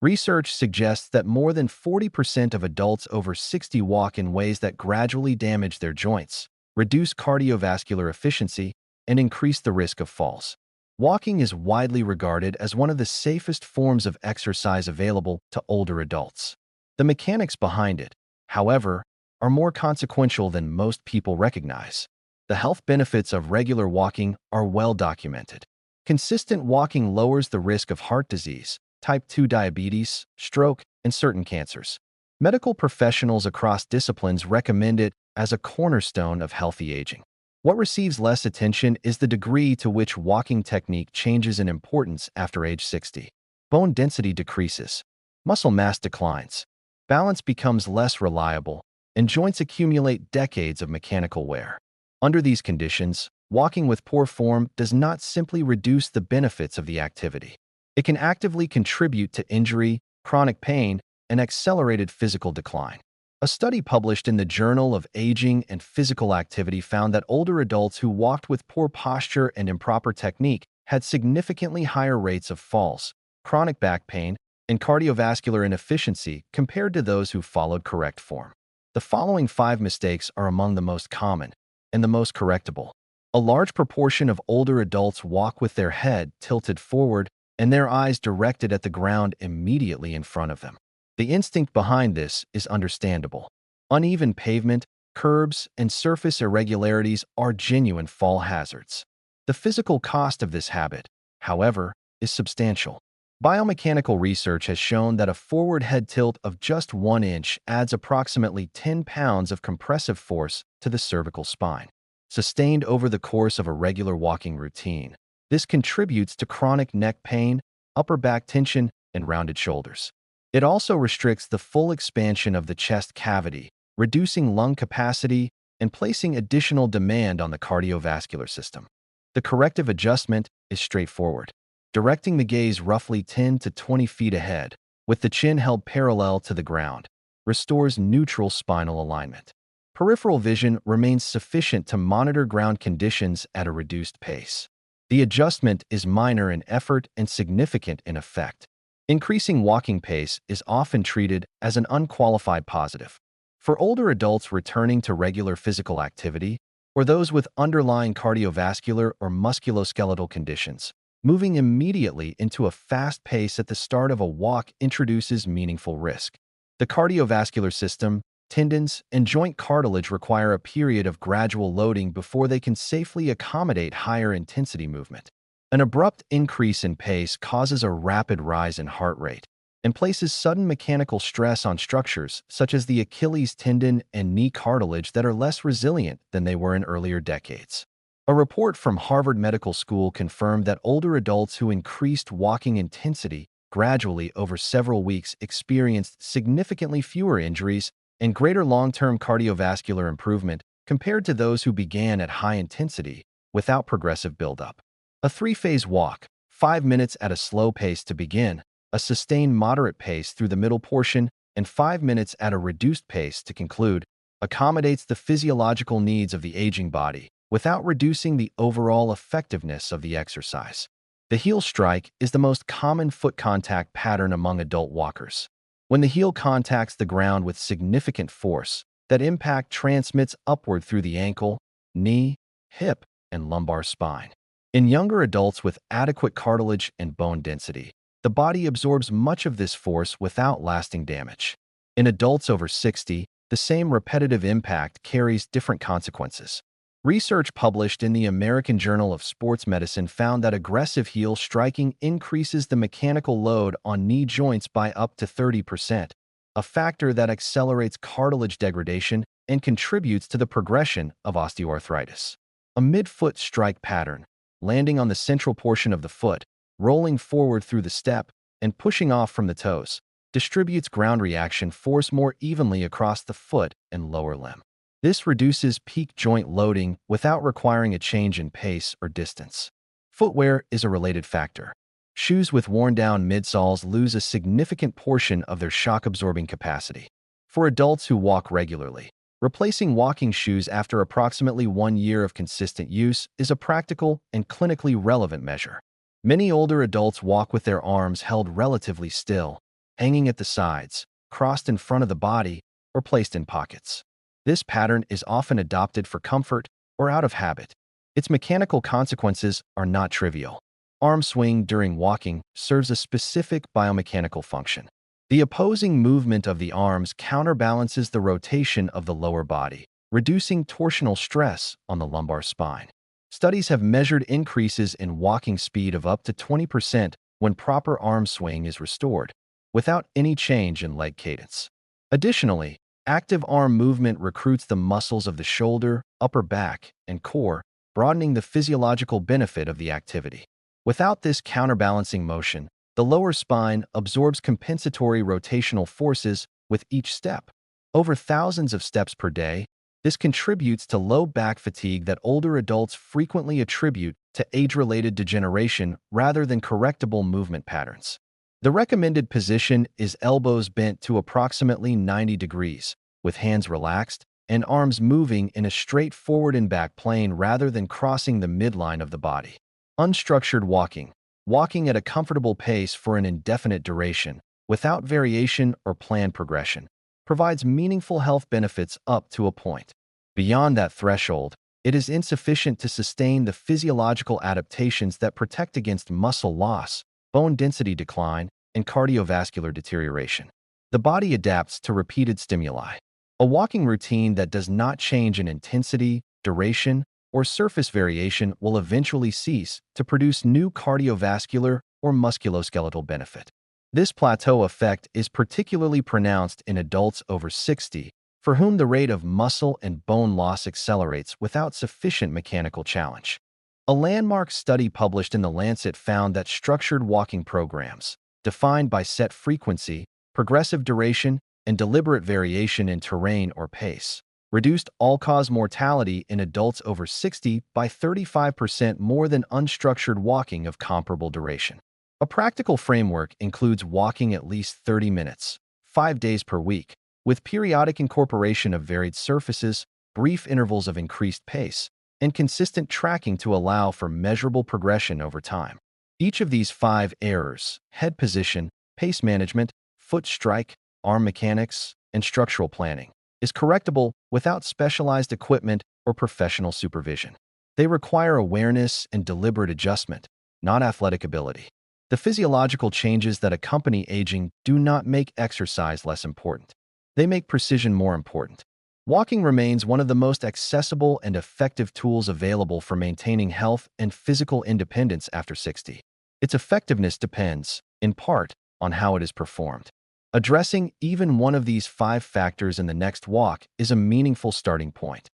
Research suggests that more than 40% of adults over 60 walk in ways that gradually damage their joints, reduce cardiovascular efficiency, and increase the risk of falls. Walking is widely regarded as one of the safest forms of exercise available to older adults. The mechanics behind it, however, are more consequential than most people recognize. The health benefits of regular walking are well documented. Consistent walking lowers the risk of heart disease, type 2 diabetes, stroke, and certain cancers. Medical professionals across disciplines recommend it as a cornerstone of healthy aging. What receives less attention is the degree to which walking technique changes in importance after age 60. Bone density decreases, muscle mass declines, balance becomes less reliable, and joints accumulate decades of mechanical wear. Under these conditions, walking with poor form does not simply reduce the benefits of the activity. It can actively contribute to injury, chronic pain, and accelerated physical decline. A study published in the Journal of Aging and Physical Activity found that older adults who walked with poor posture and improper technique had significantly higher rates of falls, chronic back pain, and cardiovascular inefficiency compared to those who followed correct form. The following 5 mistakes are among the most common and the most correctable. A large proportion of older adults walk with their head tilted forward and their eyes directed at the ground immediately in front of them. The instinct behind this is understandable. Uneven pavement, curbs, and surface irregularities are genuine fall hazards. The physical cost of this habit, however, is substantial. Biomechanical research has shown that a forward head tilt of just 1 inch adds approximately 10 pounds of compressive force to the cervical spine. Sustained over the course of a regular walking routine, this contributes to chronic neck pain, upper back tension, and rounded shoulders. It also restricts the full expansion of the chest cavity, reducing lung capacity and placing additional demand on the cardiovascular system. The corrective adjustment is straightforward. Directing the gaze roughly 10 to 20 feet ahead, with the chin held parallel to the ground, restores neutral spinal alignment. Peripheral vision remains sufficient to monitor ground conditions at a reduced pace. The adjustment is minor in effort and significant in effect. Increasing walking pace is often treated as an unqualified positive. For older adults returning to regular physical activity, or those with underlying cardiovascular or musculoskeletal conditions, moving immediately into a fast pace at the start of a walk introduces meaningful risk. The cardiovascular system, tendons, and joint cartilage require a period of gradual loading before they can safely accommodate higher intensity movement. An abrupt increase in pace causes a rapid rise in heart rate and places sudden mechanical stress on structures such as the Achilles tendon and knee cartilage that are less resilient than they were in earlier decades. A report from Harvard Medical School confirmed that older adults who increased walking intensity gradually over several weeks experienced significantly fewer injuries and greater long-term cardiovascular improvement compared to those who began at high intensity without progressive buildup. A 3-phase walk, 5 minutes at a slow pace to begin, a sustained moderate pace through the middle portion, and 5 minutes at a reduced pace to conclude, accommodates the physiological needs of the aging body without reducing the overall effectiveness of the exercise. The heel strike is the most common foot contact pattern among adult walkers. When the heel contacts the ground with significant force, that impact transmits upward through the ankle, knee, hip, and lumbar spine. In younger adults with adequate cartilage and bone density, the body absorbs much of this force without lasting damage. In adults over 60, the same repetitive impact carries different consequences. Research published in the American Journal of Sports Medicine found that aggressive heel striking increases the mechanical load on knee joints by up to 30%, a factor that accelerates cartilage degradation and contributes to the progression of osteoarthritis. A mid-foot strike pattern, landing on the central portion of the foot, rolling forward through the step, and pushing off from the toes, distributes ground reaction force more evenly across the foot and lower limb. This reduces peak joint loading without requiring a change in pace or distance. Footwear is a related factor. Shoes with worn-down midsoles lose a significant portion of their shock-absorbing capacity. For adults who walk regularly, replacing walking shoes after approximately 1 year of consistent use is a practical and clinically relevant measure. Many older adults walk with their arms held relatively still, hanging at the sides, crossed in front of the body, or placed in pockets. This pattern is often adopted for comfort or out of habit. Its mechanical consequences are not trivial. Arm swing during walking serves a specific biomechanical function. The opposing movement of the arms counterbalances the rotation of the lower body, reducing torsional stress on the lumbar spine. Studies have measured increases in walking speed of up to 20% when proper arm swing is restored, without any change in leg cadence. Additionally, active arm movement recruits the muscles of the shoulder, upper back, and core, broadening the physiological benefit of the activity. Without this counterbalancing motion, the lower spine absorbs compensatory rotational forces with each step. Over thousands of steps per day, this contributes to low back fatigue that older adults frequently attribute to age-related degeneration rather than correctable movement patterns. The recommended position is elbows bent to approximately 90 degrees, with hands relaxed and arms moving in a straight forward and back plane rather than crossing the midline of the body. Unstructured walking. Walking at a comfortable pace for an indefinite duration, without variation or planned progression, provides meaningful health benefits up to a point. Beyond that threshold, it is insufficient to sustain the physiological adaptations that protect against muscle loss, bone density decline, and cardiovascular deterioration. The body adapts to repeated stimuli. A walking routine that does not change in intensity, duration, or surface variation will eventually cease to produce new cardiovascular or musculoskeletal benefit. This plateau effect is particularly pronounced in adults over 60, for whom the rate of muscle and bone loss accelerates without sufficient mechanical challenge. A landmark study published in The Lancet found that structured walking programs, defined by set frequency, progressive duration, and deliberate variation in terrain or pace, reduced all-cause mortality in adults over 60 by 35% more than unstructured walking of comparable duration. A practical framework includes walking at least 30 minutes, 5 days per week, with periodic incorporation of varied surfaces, brief intervals of increased pace, and consistent tracking to allow for measurable progression over time. Each of these 5 errors, head position, pace management, foot strike, arm mechanics, and structural planning, is correctable without specialized equipment or professional supervision. They require awareness and deliberate adjustment, not athletic ability. The physiological changes that accompany aging do not make exercise less important. They make precision more important. Walking remains one of the most accessible and effective tools available for maintaining health and physical independence after 60. Its effectiveness depends, in part, on how it is performed. Addressing even one of these 5 factors in the next walk is a meaningful starting point.